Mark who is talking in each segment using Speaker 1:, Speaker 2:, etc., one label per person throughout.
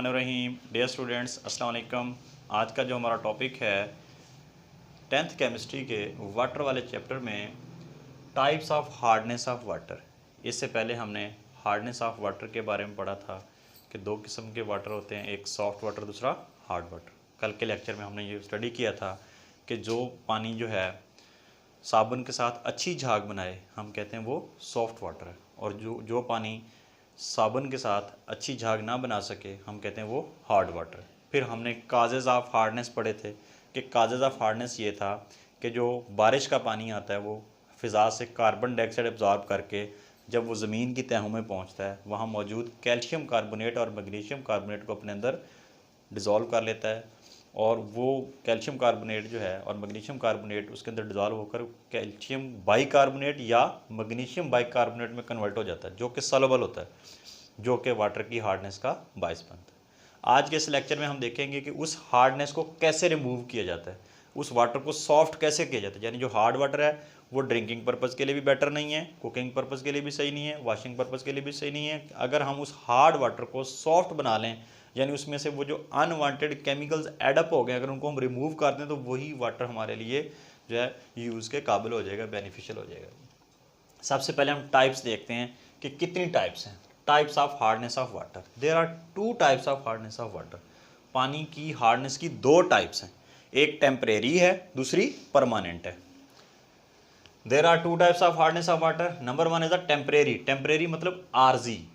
Speaker 1: रहीम dear students, अस्सलाम वालेकुम। आज का जो हमारा टॉपिक है 10th केमिस्ट्री के वाटर वाले चैप्टर में types of hardness of water. इससे पहले हमने हार्डनेस ऑफ वाटर के बारे में पढ़ा था कि दो किस्म के वाटर होते हैं, एक सॉफ्ट वाटर, दूसरा हार्ड वाटर। कल के लेक्चर में हमने ये स्टडी किया था कि जो पानी जो है साबुन के साथ अच्छी झाग बनाए हम कहते हैं वो सॉफ्ट वाटर है, और जो पानी साबुन के साथ अच्छी झाग ना बना सके हम कहते हैं वो हार्ड वाटर। फिर हमने काजेज़ ऑफ हार्डनेस पढ़े थे कि काजेज़ ऑफ हार्डनेस ये था कि जो बारिश का पानी आता है वो फ़िज़ा से कार्बन डाइऑक्साइड एब्जॉर्ब करके जब वो ज़मीन की तहों में पहुंचता है वहाँ मौजूद कैल्शियम कार्बोनेट और मैग्नीशियम कार्बोनेट को अपने अंदर डिज़ोल्व कर लेता है, और वो कैल्शियम कार्बोनेट जो है और मैग्नीशियम कार्बोनेट उसके अंदर डिज़ोल्व होकर कैल्शियम बाइकार्बोनेट या मैग्नीशियम बाइकार्बोनेट में कन्वर्ट हो जाता है, जो कि सॉल्युबल होता है, जो कि वाटर की हार्डनेस का बायस बनता है। आज के इस लेक्चर में हम देखेंगे कि उस हार्डनेस को कैसे रिमूव किया जाता है, उस वाटर को सॉफ्ट कैसे किया जाता है। यानी जो हार्ड वाटर है वो ड्रिंकिंग पर्पज़ के लिए भी बेटर नहीं है, कुकिंग पर्पज़ के लिए भी सही नहीं है, वॉशिंग पर्पज़ के लिए भी सही नहीं है। अगर हम उस हार्ड वाटर को सॉफ्ट बना लें, यानी उसमें से वो जो अनवांटेड केमिकल्स एडअप हो गए अगर उनको हम रिमूव कर दें, तो वही वाटर हमारे लिए जो है यूज़ के काबिल हो जाएगा, बेनिफिशियल हो जाएगा। सबसे पहले हम टाइप्स देखते हैं कि कितनी टाइप्स हैं। Types of hardness of water, there are 2 types of hardness of water. पानी की हार्डनेस की 2 टाइप्स हैं, एक टेम्परेरी है, दूसरी परमानेंट है। There are 2 types of hardness of water. Number 1 is a temporary. Temporary मतलब आर्जी,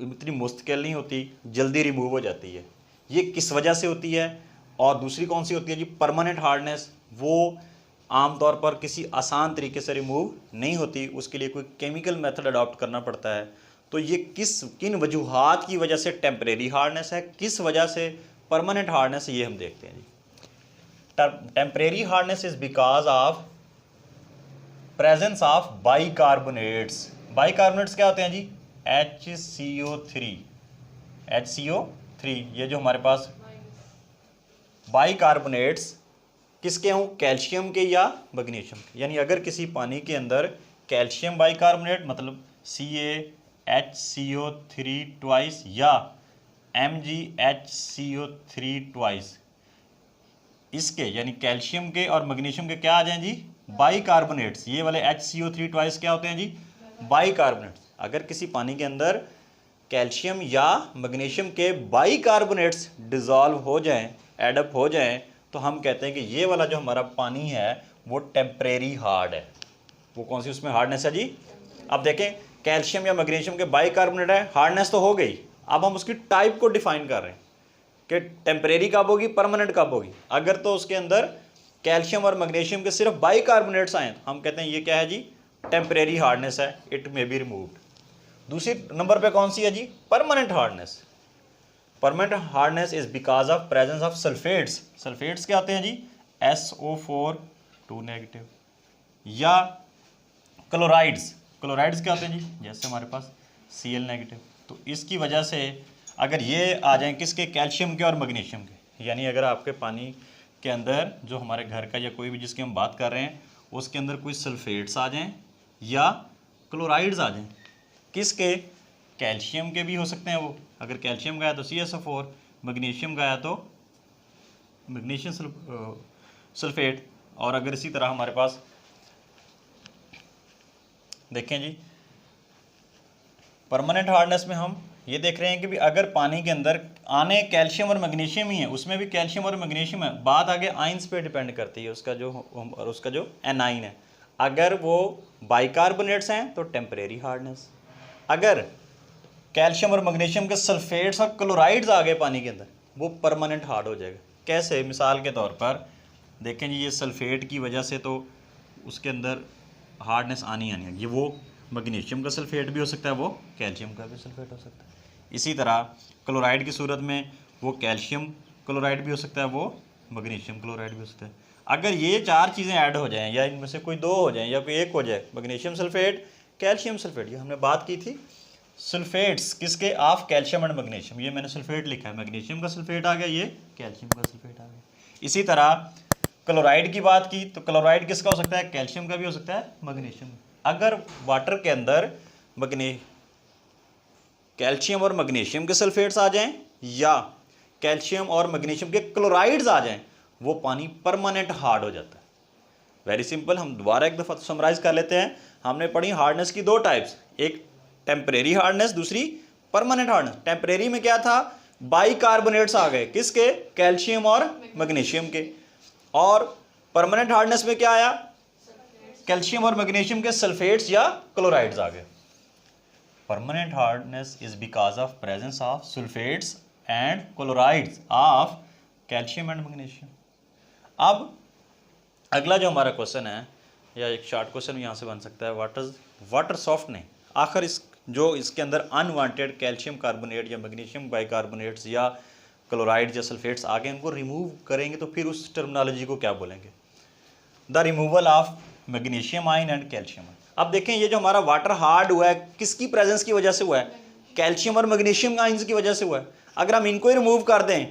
Speaker 1: इतनी मुश्किल नहीं होती, जल्दी रिमूव हो जाती है। ये किस वजह से होती है? और दूसरी कौन सी होती है जी? Permanent hardness. वो आमतौर पर किसी आसान तरीके से रिमूव नहीं होती, उसके लिए कोई केमिकल मेथड अडॉप्ट करना पड़ता है। तो ये किन वजूहात की वजह से टेम्परेरी हार्डनेस है, किस वजह से परमानेंट हार्डनेस है, ये हम देखते हैं जी। Temporary hardness is because of presence of bicarbonates. Bicarbonates क्या होते हैं जी? HCO3। HCO3 ये जो हमारे पास बाइकार्बोनेट्स किसके हों? कैल्शियम के या मैग्नीशियम के। यानी अगर किसी पानी के अंदर कैल्शियम बाइकार्बोनेट मतलब CaHCO3 ट्वाइस या MgHCO3 ट्वाइस, इसके यानी कैल्शियम के और मैग्नीशियम के क्या आ जाएं जी? बाइकार्बोनेट्स। ये वाले HCO3 ट्वाइस क्या होते हैं जी? बाइकार्बोनेट्स। अगर किसी पानी के अंदर कैल्शियम या मैग्नीशियम के बाइकार्बोनेट्स डिज़ोल्व हो जाएं, एडअप हो जाएं, तो हम कहते हैं कि ये वाला जो हमारा पानी है वो टेम्परेरी हार्ड है। वो कौन सी उसमें हार्डनेस है जी? अब देखें, कैल्शियम या मैग्नीशियम के बाइकार्बोनेट है, हार्डनेस तो हो गई। अब हम उसकी टाइप को डिफाइन कर रहे हैं कि टेम्परेरी कब होगी, परमानेंट कब होगी। अगर तो उसके अंदर कैल्शियम और मैग्नीशियम के सिर्फ बाइकार्बोनेट्स आए हम कहते हैं ये क्या है जी? टेम्परेरी हार्डनेस है, इट मे बी रिमूव्ड। दूसरी नंबर पे कौन सी है जी? Permanent hardness. Permanent hardness is because of presence of sulphates. Sulphates क्या होते हैं जी? SO4 2 नेगेटिव, या क्लोराइड्स। क्लोराइड्स क्या होते हैं जी? जैसे हमारे पास Cl नेगेटिव। तो इसकी वजह से अगर ये आ जाएं किसके? कैल्शियम के और मैग्नीशियम के। यानी अगर आपके पानी के अंदर जो हमारे घर का या कोई भी जिसकी हम बात कर रहे हैं उसके अंदर कोई सल्फेट्स आ जाएं या क्लोराइड्स आ जाएं, किसके? कैल्शियम के भी हो सकते हैं वो। अगर कैल्शियम का है तो CSO4, मैग्नीशियम का है तो मैग्नीशियम सल्फेट। और अगर इसी तरह हमारे पास देखें जी, परमानेंट हार्डनेस में हम ये देख रहे हैं कि भी अगर पानी के अंदर आने कैल्शियम और मैग्नीशियम ही है, उसमें भी कैल्शियम और मैग्नीशियम है, बात आगे आइंस पे डिपेंड करती है उसका जो एनाइन है। अगर वो बाइकार्बोनेट्स हैं तो टेम्परेरी हार्डनेस, अगर कैल्शियम और मैग्नीशियम के सल्फेट्स और क्लोराइड्स आ गए पानी के अंदर वो परमानेंट हार्ड हो जाएगा। कैसे? मिसाल के तौर पर देखें जी, ये सल्फेट की वजह से तो उसके अंदर हार्डनेस आनी है। ये वो मैग्नीशियम का सल्फेट भी हो सकता है, वो कैल्शियम का भी सल्फेट हो सकता है। इसी तरह क्लोराइड की सूरत में वो कैल्शियम क्लोराइड भी हो सकता है, वो मैग्नीशियम क्लोराइड भी हो सकता है। अगर ये 4 चीज़ें ऐड हो जाएं या इनमें से कोई 2 हो जाएं या कोई एक हो जाए, मैग्नीशियम सल्फेट, कैल्शियम सल्फेट, ये हमने बात की थी सल्फेट्स किसके? Of calcium and magnesium. ये मैंने सल्फेट लिखा है, मैग्नीशियम का सल्फेट आ गया, ये कैल्शियम का सल्फेट आ गया। इसी तरह क्लोराइड की बात की तो क्लोराइड किसका हो सकता है? कैल्शियम का भी हो सकता है, मैग्नीशियम। अगर वाटर के अंदर कैल्शियम और मैग्नीशियम के सल्फेट्स आ जाएं या कैल्शियम और मैग्नीशियम के क्लोराइड्स आ जाएं, वो पानी परमानेंट हार्ड हो जाता है। वेरी सिंपल, हम दोबारा एक दफ़ा समराइज कर लेते हैं। हमने पढ़ी हार्डनेस की दो टाइप्स, एक टेम्परेरी हार्डनेस, दूसरी परमानेंट हार्डनेस। टेम्परेरी में क्या था, बाइकार्बोनेट्स आ गए, किसके, कैल्शियम और मैग्नीशियम के। और परमानेंट हार्डनेस में क्या आया, कैल्शियम और मैग्नीशियम के सल्फेट्स या क्लोराइड्स आ गए। Permanent hardness is because of presence of sulphates and chlorides of calcium and magnesium. अब अगला जो हमारा क्वेश्चन है, या एक शॉर्ट क्वेश्चन यहाँ से बन सकता है, वाटर सॉफ्टनिंग। आखिर जो इसके अंदर अनवांटेड कैल्शियम कार्बोनेट या मैग्नीशियम बाइकार्बोनेट्स या क्लोराइड या सल्फेट्स आ गए, उनको रिमूव करेंगे तो फिर उस टर्मिनोलॉजी को क्या बोलेंगे, the removal of magnesium ion and calcium ion. अब देखें ये जो हमारा वाटर हार्ड हुआ है किसकी प्रेजेंस की वजह से हुआ है, कैल्शियम और मैग्नीशियम आयन्स की वजह से हुआ है। अगर हम इनको ही रिमूव कर दें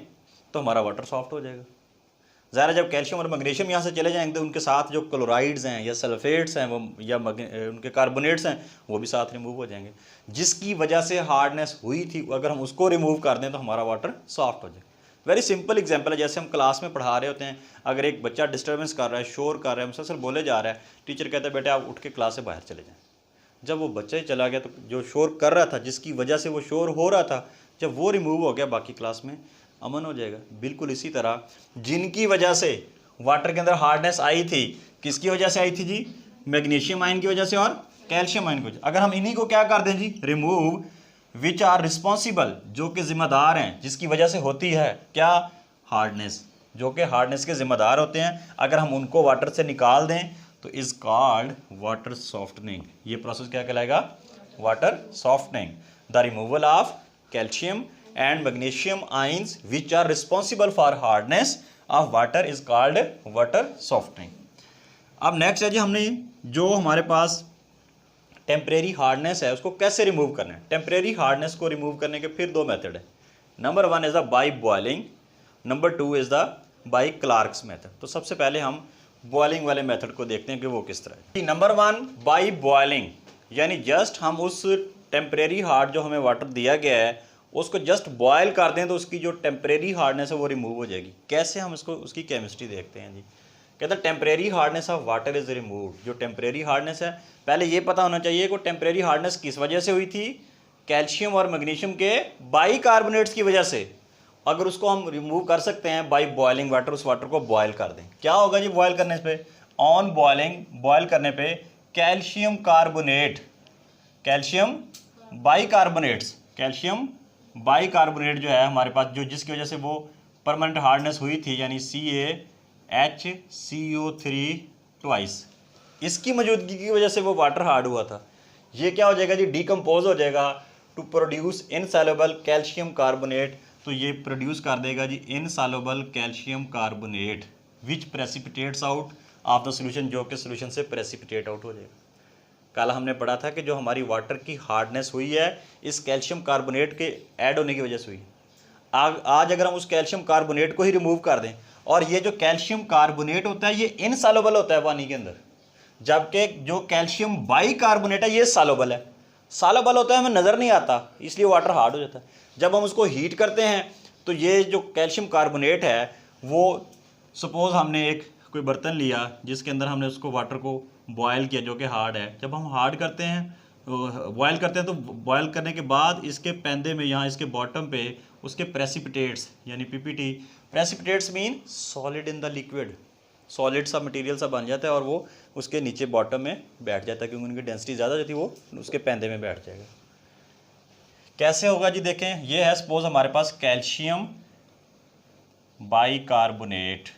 Speaker 1: तो हमारा वाटर सॉफ्ट हो जाएगा। ज़ाहिर जब कैल्शियम और मैग्नीशियम यहाँ से चले जाएंगे तो उनके साथ जो क्लोराइड्स हैं या सल्फेट्स हैं वो या उनके कार्बोनेट्स हैं वो भी साथ रिमूव हो जाएंगे, जिसकी वजह से हार्डनेस हुई थी। अगर हम उसको रिमूव कर दें तो हमारा वाटर सॉफ्ट हो जाएगा। वेरी सिंपल एग्जांपल है, जैसे हम क्लास में पढ़ा रहे होते हैं, अगर एक बच्चा डिस्टर्बेंस कर रहा है, शोर कर रहा है, मुसलसल बोले जा रहा है, टीचर कहता है बेटे आप उठ के क्लास से बाहर चले जाएँ। जब वो बच्चा ही चला गया तो जो शोर कर रहा था, जिसकी वजह से वो शोर हो रहा था, जब वो रिमूव हो गया बाकी क्लास में अमन हो जाएगा। बिल्कुल इसी तरह जिनकी वजह से वाटर के अंदर हार्डनेस आई थी, किसकी वजह से आई थी जी, मैग्नीशियम आयन की वजह से और कैल्शियम आयन की वजह। अगर हम इन्हीं को क्या कर दें जी, रिमूव, विच आर रिस्पॉन्सिबल, जो कि जिम्मेदार हैं, जिसकी वजह से होती है क्या, हार्डनेस, जो कि हार्डनेस के जिम्मेदार होते हैं, अगर हम उनको वाटर से निकाल दें तो इज़ कॉल्ड वाटर सॉफ्टनिंग। ये प्रोसेस क्या कहलाएगा, water softening. The removal of calcium and magnesium ions which are responsible for hardness of water is called water softening. अब नेक्स्ट है जी, हमने जो हमारे पास टेम्परेरी हार्डनेस है उसको कैसे रिमूव करना है। टेम्परेरी हार्डनेस को रिमूव करने के फिर दो मेथड है। Number 1 is the by boiling, number 2 is the by Clark's method. तो सबसे पहले हम बॉइलिंग वाले मेथड को देखते हैं कि वो किस तरह है। नंबर 1 बाई बॉइलिंग, यानी जस्ट हम उस टेम्परेरी हार्ड जो हमें वाटर दिया गया है उसको जस्ट बॉयल कर दें तो उसकी जो टेम्परेरी हार्डनेस है वो रिमूव हो जाएगी। कैसे, हम इसको उसकी केमिस्ट्री देखते हैं जी। कहते हैं temporary hardness of water is removed. जो टेम्परेरी हार्डनेस है, पहले ये पता होना चाहिए कि टेम्परेरी हार्डनेस किस वजह से हुई थी, कैल्शियम और मैग्नीशियम के बाइकार्बोनेट्स की वजह से। अगर उसको हम रिमूव कर सकते हैं बाई बॉइलिंग वाटर, उस वाटर को बॉयल कर दें, क्या होगा जी बॉयल करने पे, ऑन बॉइलिंग, बॉयल करने पे calcium carbonate, calcium bicarbonates, calcium bicarbonate जो है हमारे पास, जो जिसकी वजह से वो परमानेंट हार्डनेस हुई थी, यानी CaHCO3 ट्वाइस, इसकी मौजूदगी की वजह से वो वाटर हार्ड हुआ था। ये क्या हो जाएगा जी, डिकम्पोज हो जाएगा to produce insoluble calcium carbonate. तो ये प्रोड्यूस कर देगा जी insoluble calcium carbonate which precipitates out of the solution, जो कि सोल्यूशन से प्रेसिपिटेट आउट हो जाएगा। कल हमने पढ़ा था कि जो हमारी वाटर की हार्डनेस हुई है इस कैल्शियम कार्बोनेट के ऐड होने की वजह से हुई। आज अगर हम उस कैल्शियम कार्बोनेट को ही रिमूव कर दें, और ये जो कैल्शियम कार्बोनेट होता है ये इनसॉल्युबल होता है पानी के अंदर, जबकि जो कैल्शियम बाइकार्बोनेट है ये सॉल्युबल है। सॉल्युबल होता है, हमें नज़र नहीं आता, इसलिए वाटर हार्ड हो जाता है। जब हम उसको हीट करते हैं तो ये जो कैल्शियम कार्बोनेट है वो, सपोज़ हमने एक कोई बर्तन लिया जिसके अंदर हमने उसको वाटर को बॉयल किया जो कि हार्ड है। जब हम हार्ड करते हैं, बॉयल करते हैं, तो बॉयल करने के बाद इसके पैंदे में, यहाँ इसके बॉटम पे उसके प्रेसिपिटेट्स यानी PPT, precipitates mean solid in the liquid, solid सा मटेरियल सा बन जाता है और वो उसके नीचे बॉटम में बैठ जाता है, क्योंकि उनकी डेंसिटी ज़्यादा होती है, वो उसके पैंदे में बैठ जाएगा। कैसे होगा जी, देखें, ये है सपोज हमारे पास कैल्शियम बाइकार्बोनेट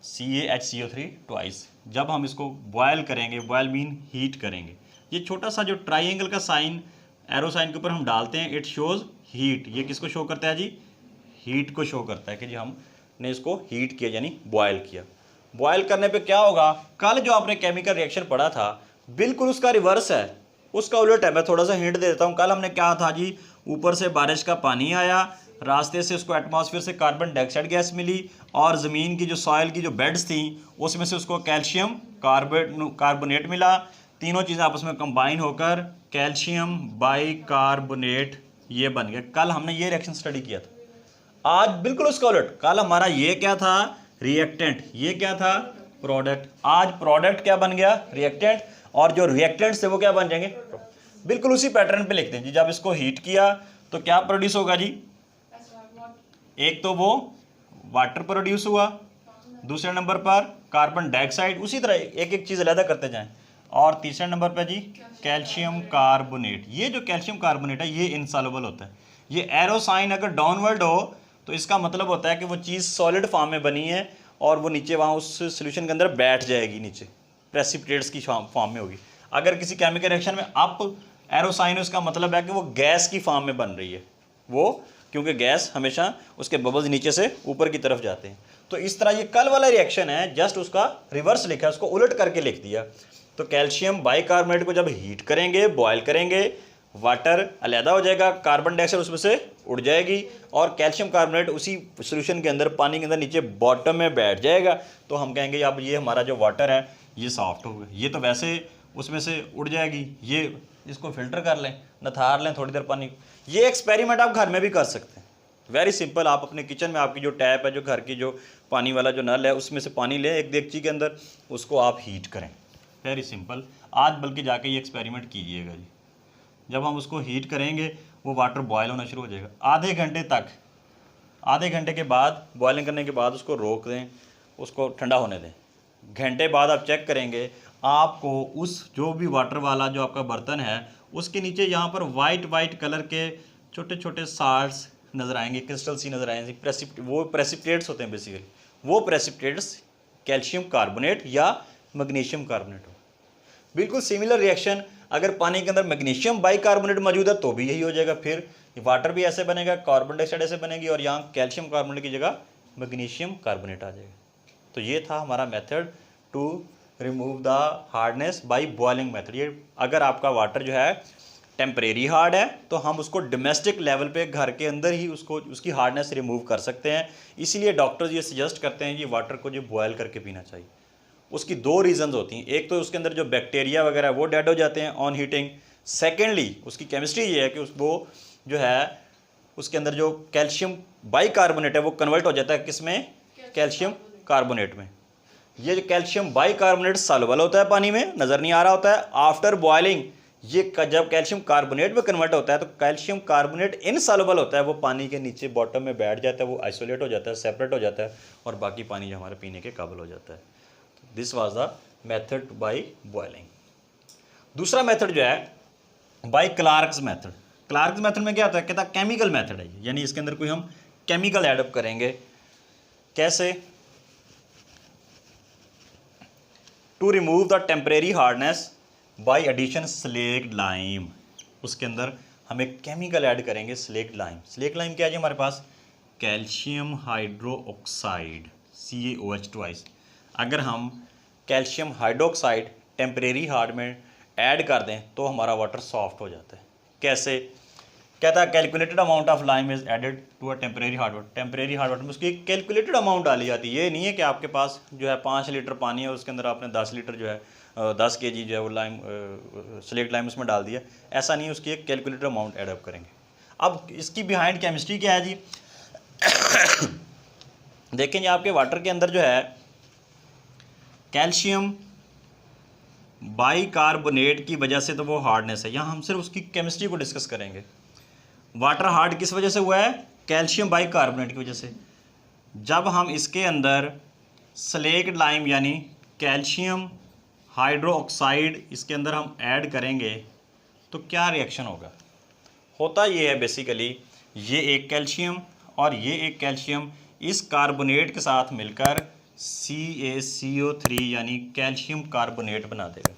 Speaker 1: CaHCO3 ट्वाइस। जब हम इसको बॉयल करेंगे, बॉयल मीन हीट करेंगे, ये छोटा सा जो ट्राइंगल का साइन, एरो साइन के ऊपर हम डालते हैं, इट शोज हीट। ये किसको शो करता है जी, हीट को शो करता है कि जी हमने इसको हीट किया यानी बॉयल किया। बॉयल करने पे क्या होगा, कल जो आपने केमिकल रिएक्शन पढ़ा था बिल्कुल उसका रिवर्स है, उसका उलट है। मैं थोड़ा सा हिंट दे देता हूँ। कल हमने क्या था जी, ऊपर से बारिश का पानी आया, रास्ते से उसको एटमॉस्फेयर से कार्बन डाइऑक्साइड गैस मिली, और ज़मीन की जो सॉइल की जो बेड्स थी उसमें से उसको कैल्शियम कार्बोनेट मिला। तीनों चीज़ें आपस में कंबाइन होकर कैल्शियम बाइकार्बोनेट ये बन गया। कल हमने ये रिएक्शन स्टडी किया था, आज बिल्कुल उसका उलट। कल हमारा ये क्या था, रिएक्टेंट, ये क्या था, प्रोडक्ट। आज प्रोडक्ट क्या बन गया, रिएक्टेंट, और जो रिएक्टेंट थे वो क्या बन जाएंगे, बिल्कुल उसी पैटर्न पे लिखते हैं जी। जब इसको हीट किया तो क्या प्रोड्यूस होगा जी, एक तो वो वाटर प्रोड्यूस हुआ, दूसरे नंबर पर कार्बन डाइऑक्साइड, उसी तरह एक एक चीज़ अलग करते जाएं, और तीसरे नंबर पर जी कैल्शियम कार्बोनेट। ये जो कैल्शियम कार्बोनेट है ये इनसॉल्युबल होता है। ये एरो साइन अगर डाउनवर्ड हो तो इसका मतलब होता है कि वो चीज़ सॉलिड फॉर्म में बनी है और वो नीचे वहाँ उस सोल्यूशन के अंदर बैठ जाएगी, नीचे प्रेसिपिटेट्स की फॉर्म में होगी। अगर किसी केमिकल रिएक्शन में अप एरो साइन है, उसका मतलब है कि वो गैस की फॉर्म में बन रही है वो, क्योंकि गैस हमेशा उसके बबल्स नीचे से ऊपर की तरफ जाते हैं। तो इस तरह ये कल वाला रिएक्शन है, जस्ट उसका रिवर्स लिखा है, उसको उलट करके लिख दिया। तो कैल्शियम बाइकार्बोनेट को जब हीट करेंगे, बॉयल करेंगे, वाटर अलहदा हो जाएगा, कार्बन डाइऑक्साइड उसमें से उड़ जाएगी, और कैल्शियम कार्बोनेट उसी सोल्यूशन के अंदर, पानी के अंदर नीचे बॉटम में बैठ जाएगा। तो हम कहेंगे अब ये हमारा जो वाटर है ये सॉफ्ट हो गया। ये तो वैसे उसमें से उड़ जाएगी, ये इसको फिल्टर कर लें, नथार लें थोड़ी देर पानी। ये एक्सपेरिमेंट आप घर में भी कर सकते हैं, वेरी सिंपल। आप अपने किचन में, आपकी जो टैप है, जो घर की जो पानी वाला जो नल है, उसमें से पानी लें एक देगची के अंदर, उसको आप हीट करें, वेरी सिंपल। आज बल्कि जाके ये एक्सपेरिमेंट कीजिएगा जी। जब हम उसको हीट करेंगे वो वाटर बॉयल होना शुरू हो जाएगा। आधे घंटे तक, आधे घंटे के बाद बॉयलिंग करने के बाद उसको रोक दें, उसको ठंडा होने दें। घंटे बाद आप चेक करेंगे, आपको उस जो भी वाटर वाला जो आपका बर्तन है उसके नीचे यहाँ पर वाइट वाइट कलर के छोटे छोटे साल्ट्स नज़र आएंगे, क्रिस्टल सी नज़र आएंगे। वो प्रेसिपिटेट्स होते हैं बेसिकली। वो प्रेसिपिटेट्स कैल्शियम कार्बोनेट या मैग्नीशियम कार्बोनेट हो। बिल्कुल सिमिलर रिएक्शन अगर पानी के अंदर मैग्नीशियम बाइकार्बोनेट मौजूद है तो भी यही हो जाएगा। फिर वाटर भी ऐसे बनेगा, कार्बन डाइऑक्साइड ऐसे बनेगी, और यहाँ कैल्शियम कार्बोनेट की जगह मैग्नीशियम कार्बोनेट आ जाएगा। तो ये था हमारा method to remove the hardness by boiling method. ये अगर आपका वाटर जो है टेम्परेरी हार्ड है तो हम उसको डोमेस्टिक लेवल पे घर के अंदर ही उसकी हार्डनेस रिमूव कर सकते हैं। इसीलिए डॉक्टर्स ये सजेस्ट करते हैं कि वाटर को जो बॉयल करके पीना चाहिए। उसकी दो रीजंस होती हैं, एक तो उसके अंदर जो बैक्टीरिया वगैरह वो डेड हो जाते हैं ऑन हीटिंग। सेकेंडली उसकी केमिस्ट्री ये है कि वो जो है उसके अंदर जो कैल्शियम बाइकार्बोनेट है वो कन्वर्ट हो जाता है किसमें, कैल्शियम कार्बोनेट में। ये जो कैल्शियम बाइकार्बोनेट सॉल्युबल होता है पानी में, नज़र नहीं आ रहा होता है। आफ्टर बॉयलिंग ये जब कैल्शियम कार्बोनेट में कन्वर्ट होता है तो कैल्शियम कार्बोनेट इनसॉल्युबल होता है, वो पानी के नीचे बॉटम में बैठ जाता है, वो आइसोलेट हो जाता है, सेपरेट हो जाता है, और बाकी पानी जो हमारे पीने के काबिल हो जाता है। This was the method by boiling. दूसरा मेथड जो है by Clark's method. Clark's method में क्या होता है, कहता है केमिकल मेथड है, यानी इसके अंदर कोई हम केमिकल एडअप करेंगे। कैसे, to remove the temporary hardness by addition slaked lime. उसके अंदर हम एक केमिकल ऐड करेंगे, स्लेक्ड लाइम। स्लेक्ड लाइम क्या है जी हमारे पास, कैल्शियम हाइड्रोक्साइड, CaOH2। अगर हम कैल्शियम हाइड्रोक्साइड टेम्परेरी हार्ड में ऐड कर दें तो हमारा वाटर सॉफ्ट हो जाता है। कैसे, कहता है calculated amount of lime is added to a temporary hard water. Temporary hard water में उसकी कैलकुलेटेड अमाउंट डाली जाती है। ये नहीं है कि आपके पास जो है 5 लीटर पानी है, उसके अंदर आपने 10 लीटर जो है 10 kg जो है वो लाइम स्लेक्ट लाइम उसमें डाल दिया, ऐसा नहीं। उसकी एक कैलकुलेटेड अमाउंट एडअप करेंगे। अब इसकी बिहाइंड केमिस्ट्री क्या है जी देखें जी, आपके वाटर के अंदर जो है कैल्शियम बाइकार्बोनेट की वजह से तो वो हार्डनेस है। यहाँ हम सिर्फ उसकी केमिस्ट्री को डिस्कस करेंगे। वाटर हार्ड किस वजह से हुआ है, कैल्शियम बाइकार्बोनेट की वजह से। जब हम इसके अंदर स्लेक्ड लाइम यानी कैल्शियम हाइड्रोक्साइड इसके अंदर हम ऐड करेंगे तो क्या रिएक्शन होगा। होता ये है बेसिकली, ये एक कैल्शियम और ये एक कैल्शियम इस कार्बोनेट के साथ मिलकर CaCO3 यानी कैल्शियम कार्बोनेट बना देगा।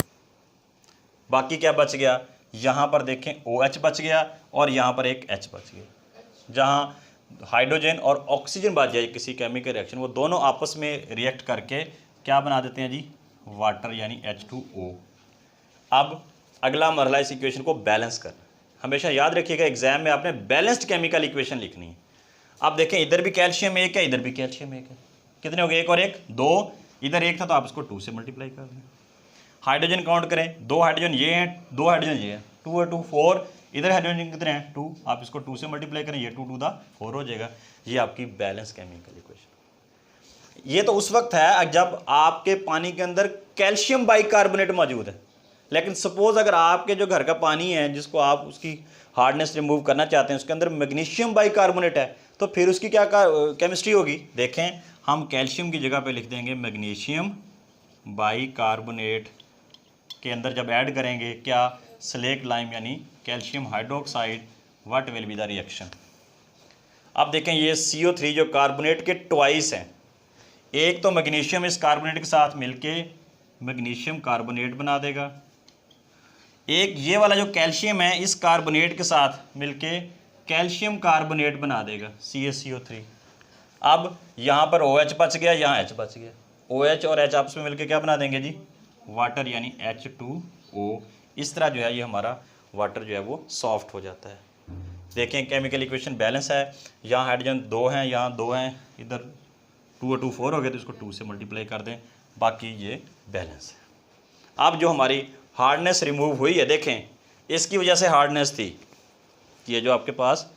Speaker 1: बाकी क्या बच गया, यहाँ पर देखें OH बच गया और यहाँ पर एक H बच गया। जहाँ हाइड्रोजन और ऑक्सीजन बच जाए किसी केमिकल रिएक्शन, वो दोनों आपस में रिएक्ट करके क्या बना देते हैं जी, वाटर यानी H2O। अब अगला मरहला इस इक्वेशन को बैलेंस करना। हमेशा याद रखिएगा एग्जाम में आपने बैलेंस्ड केमिकल इक्वेशन लिखनी है। अब देखें इधर भी कैल्शियम एक है, इधर भी कैल्शियम एक है, कितने हो गए, एक और एक 2, इधर एक था तो आप इसको 2 से मल्टीप्लाई कर दें। हाइड्रोजन काउंट करें, 2 हाइड्रोजन ये हैं, 2 हाइड्रोजन ये हैं, 2 और 2 4, इधर हाइड्रोजन कितने हैं 2, आप इसको 2 से मल्टीप्लाई करें, ये 2 2 4 हो जाएगा। ये आपकी बैलेंस केमिकल इक्वेशन। ये तो उस वक्त है जब आपके पानी के अंदर कैल्शियम बाइकार्बोनेट मौजूद है। लेकिन सपोज अगर आपके जो घर का पानी है जिसको आप उसकी हार्डनेस रिमूव करना चाहते हैं, उसके अंदर मैग्नीशियम बाइकार्बोनेट है, तो फिर उसकी क्या केमिस्ट्री होगी? देखें, हम कैल्शियम की जगह पे लिख देंगे मैग्नीशियम बाइकार्बोनेट के अंदर जब ऐड करेंगे क्या, स्लेक लाइम यानी calcium hydroxide, what will be the reaction? अब देखें ये CO3 जो कार्बोनेट के ट्वाइस हैं, एक तो मैग्नीशियम इस कार्बोनेट के साथ मिलके मैग्नीशियम कार्बोनेट बना देगा, एक ये वाला जो कैल्शियम है इस कार्बोनेट के साथ मिलके कैल्शियम कार्बोनेट बना देगा CaCO3। अब यहाँ पर OH बच गया, यहाँ H बच गया, OH और H आपस में मिलके क्या बना देंगे जी, वाटर यानी H2O। इस तरह जो है ये हमारा वाटर जो है वो सॉफ्ट हो जाता है। देखें केमिकल इक्वेशन बैलेंस है, यहाँ हाइड्रोजन 2 हैं, यहाँ 2 हैं, इधर 2 और 2 4 हो गए, तो इसको 2 से मल्टीप्लाई कर दें, बाकी ये बैलेंस है। अब जो हमारी हार्डनेस रिमूव हुई है, देखें इसकी वजह से हार्डनेस थी, ये जो आपके पास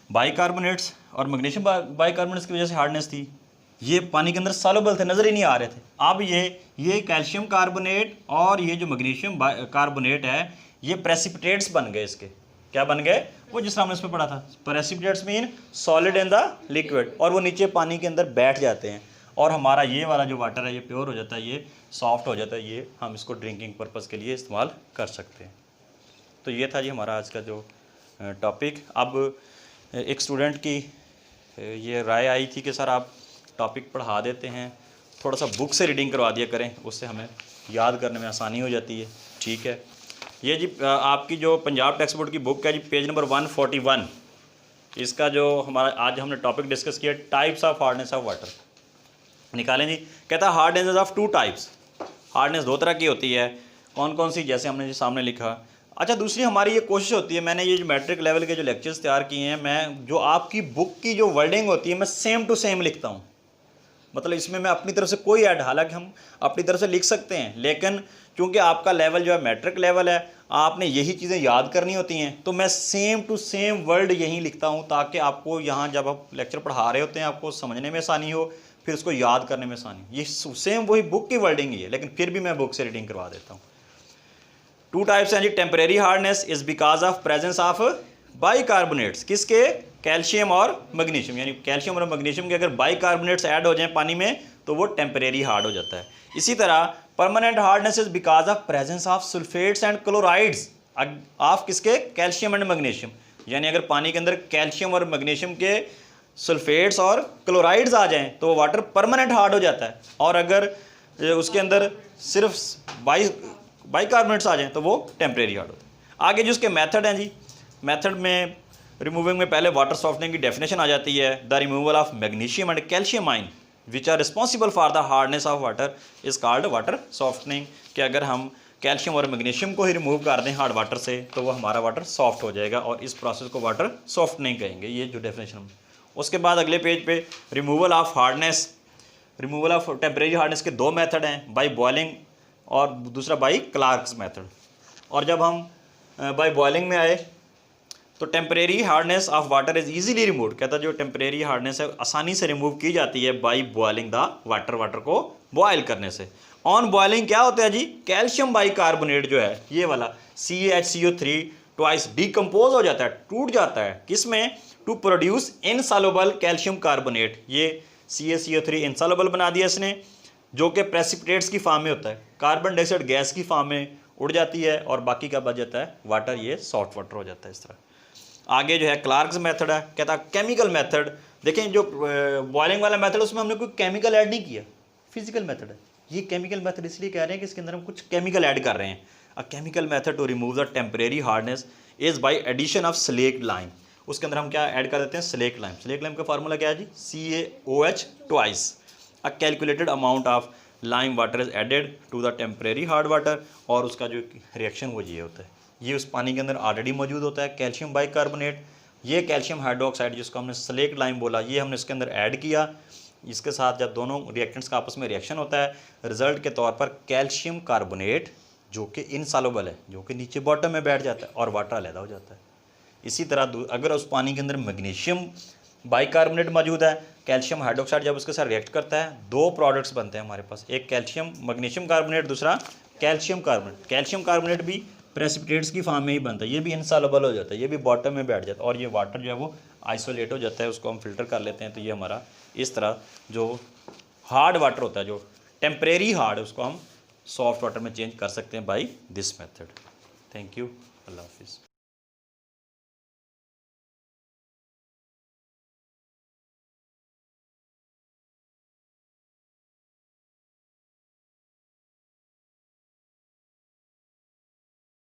Speaker 1: बाइकार्बोनेट्स और मैग्नीशियम बाइकार्बोनेट्स की वजह से हार्डनेस थी, ये पानी के अंदर सॉल्युबल थे, नज़र ही नहीं आ रहे थे। अब ये कैल्शियम कार्बोनेट और ये जो मैग्नीशियम कार्बोनेट है ये प्रेसिपिटेट्स बन गए। इसके क्या बन गए? वो जिस हमने इसमें पढ़ा था, precipitates mean solid in the liquid, और वो नीचे पानी के अंदर बैठ जाते हैं और हमारा ये वाला जो वाटर है ये प्योर हो जाता है, ये सॉफ्ट हो जाता है, ये हम इसको ड्रिंकिंग पर्पज़ के लिए इस्तेमाल कर सकते हैं। तो ये था जी हमारा आज का जो टॉपिक। अब एक स्टूडेंट की ये राय आई थी कि सर आप टॉपिक पढ़ा देते हैं, थोड़ा सा बुक से रीडिंग करवा दिया करें, उससे हमें याद करने में आसानी हो जाती है। ठीक है, ये जी आपकी जो पंजाब टेक्स्ट बोर्ड की बुक है जी, पेज नंबर 141, इसका जो हमारा आज हमने टॉपिक डिस्कस किया, types of hardness of water, निकालें जी। कहता है हार्डनेस ऑफ 2 टाइप्स, हार्डनेस 2 तरह की होती है। कौन कौन सी? जैसे हमने जी सामने लिखा। अच्छा, दूसरी हमारी ये कोशिश होती है, मैंने ये जो मैट्रिक लेवल के जो लेक्चर्स तैयार किए हैं, मैं जो आपकी बुक की जो वर्डिंग होती है मैं सेम टू सेम लिखता हूँ, मतलब इसमें मैं अपनी तरफ से कोई ऐड, हालांकि हम अपनी तरफ से लिख सकते हैं, लेकिन क्योंकि आपका लेवल जो है मैट्रिक लेवल है, आपने यही चीज़ें याद करनी होती हैं, तो मैं सेम टू सेम वर्ड यहीं लिखता हूँ, ताकि आपको यहाँ जब आप लेक्चर पढ़ा रहे होते हैं आपको समझने में आसानी हो, फिर उसको याद करने में आसानी। ये सेम वही बुक की वर्डिंग ही है, लेकिन फिर भी मैं बुक से रीडिंग करवा देता हूँ। 2 टाइप्स हैं जी। Temporary hardness is because of presence of bicarbonates, किसके? कैल्शियम और मैग्नीशियम, यानी कैल्शियम और मैग्नीशियम के अगर बाइकार्बोनेट्स ऐड हो जाएं पानी में तो वो टेम्परेरी हार्ड हो जाता है। इसी तरह permanent hardness is because of presence of sulphates and chlorides of किसके? कैल्शियम एंड मैग्नीशियम, यानी अगर पानी के अंदर कैल्शियम और मैग्नीशियम के सल्फेट्स और क्लोराइड्स आ जाएं तो वो वाटर परमानेंट हार्ड हो जाता है, और अगर उसके अंदर सिर्फ बाइकार्बोनेट्स आ जाएं तो वो टेम्परेरी हार्ड होता है। आगे जो उसके मेथड हैं जी, मेथड में रिमूविंग में पहले वाटर सॉफ्टनिंग की डेफिनेशन आ जाती है। The removal of magnesium and calcium ion which are responsible for the hardness of water is called water softening, कि अगर हम कैल्शियम और मैग्नीशियम को ही रिमूव कर दें हार्ड वाटर से तो वो हमारा वाटर सॉफ्ट हो जाएगा, और इस प्रोसेस को वाटर सॉफ्टनिंग कहेंगे, ये जो डेफिनेशन। उसके बाद अगले पेज पे removal of hardness, removal of temporary hardness के 2 मेथड हैं, बाई बॉइलिंग और दूसरा बाई क्लार्क्स मेथड। और जब हम बाई बॉइलिंग में आए तो temporary hardness of water is easily removed, कहता जो टेम्परेरी हार्डनेस है आसानी से रिमूव की जाती है by boiling the water, water को बॉयल करने से। ऑन बॉइलिंग क्या होता है जी? कैल्शियम बाइकार्बोनेट जो है ये वाला CaHCO3 ट्वाइस डिकम्पोज हो जाता है, टूट जाता है, किसमें? To produce insoluble calcium carbonate. ये CaCO3 इनसॉल्युबल बना दिया इसने, जो कि प्रेसिपिटेट्स की फॉर्म में होता है, कार्बन डाइऑक्साइड गैस की फॉर्म में उड़ जाती है, और बाकी का बच जाता है वाटर, ये सॉफ्ट वाटर हो जाता है इस तरह। आगे जो है क्लार्क्स मेथड है, कहता है केमिकल मेथड। देखें जो बॉइलिंग वाला मेथड उसमें हमने कोई केमिकल ऐड नहीं किया, फिजिकल मेथड है। ये केमिकल मेथड इसलिए कह रहे हैं कि इसके अंदर हम कुछ केमिकल ऐड कर रहे हैं। A chemical method to remove the temporary hardness is by addition of slake lime. उसके अंदर हम क्या ऐड कर देते हैं? Slake lime. स्लेक लाइम का फार्मूला क्या है जी? CaOH twice. A calculated amount of lime water is added to the temporary hard water, और उसका जो रिएक्शन वो ये होता है, ये उस पानी के अंदर ऑलरेडी मौजूद होता है कैल्शियम बाइकार्बोनेट, ये कैल्शियम हाइड्रोक्साइड जिसको हमने स्लेक लाइम बोला, ये हमने इसके अंदर ऐड किया, इसके साथ जब दोनों रिएक्टेंट्स का आपस में रिएक्शन होता है, रिजल्ट के तौर पर कैल्शियम कार्बोनेट जो कि इनसॉल्युबल है, जो कि नीचे बॉटम में बैठ जाता है और वाटर अलग हो जाता है। इसी तरह अगर उस पानी के अंदर मैग्नीशियम बाइकार्बोनेट मौजूद है, कैल्शियम हाइड्रोक्साइड जब उसके साथ रिएक्ट करता है, दो प्रोडक्ट्स बनते हैं हमारे पास, एक कैल्शियम मैग्नीशियम कार्बोनेट, दूसरा कैल्शियम कार्बोनेट। कैल्शियम कार्बोनेट भी प्रेसिपिटेट्स की फॉर्म में ही बनता है, ये भी इनसॉल्युबल हो जाता है, ये भी बॉटम में बैठ जाता है और ये वाटर जो है वो आइसोलेट हो जाता है, उसको हम फिल्टर कर लेते हैं। तो ये हमारा इस तरह जो हार्ड वाटर होता है, जो टेम्परेरी हार्ड, उसको हम सॉफ्ट वाटर में चेंज कर सकते हैं by this method. Thank you, अल्लाह हाफिज़।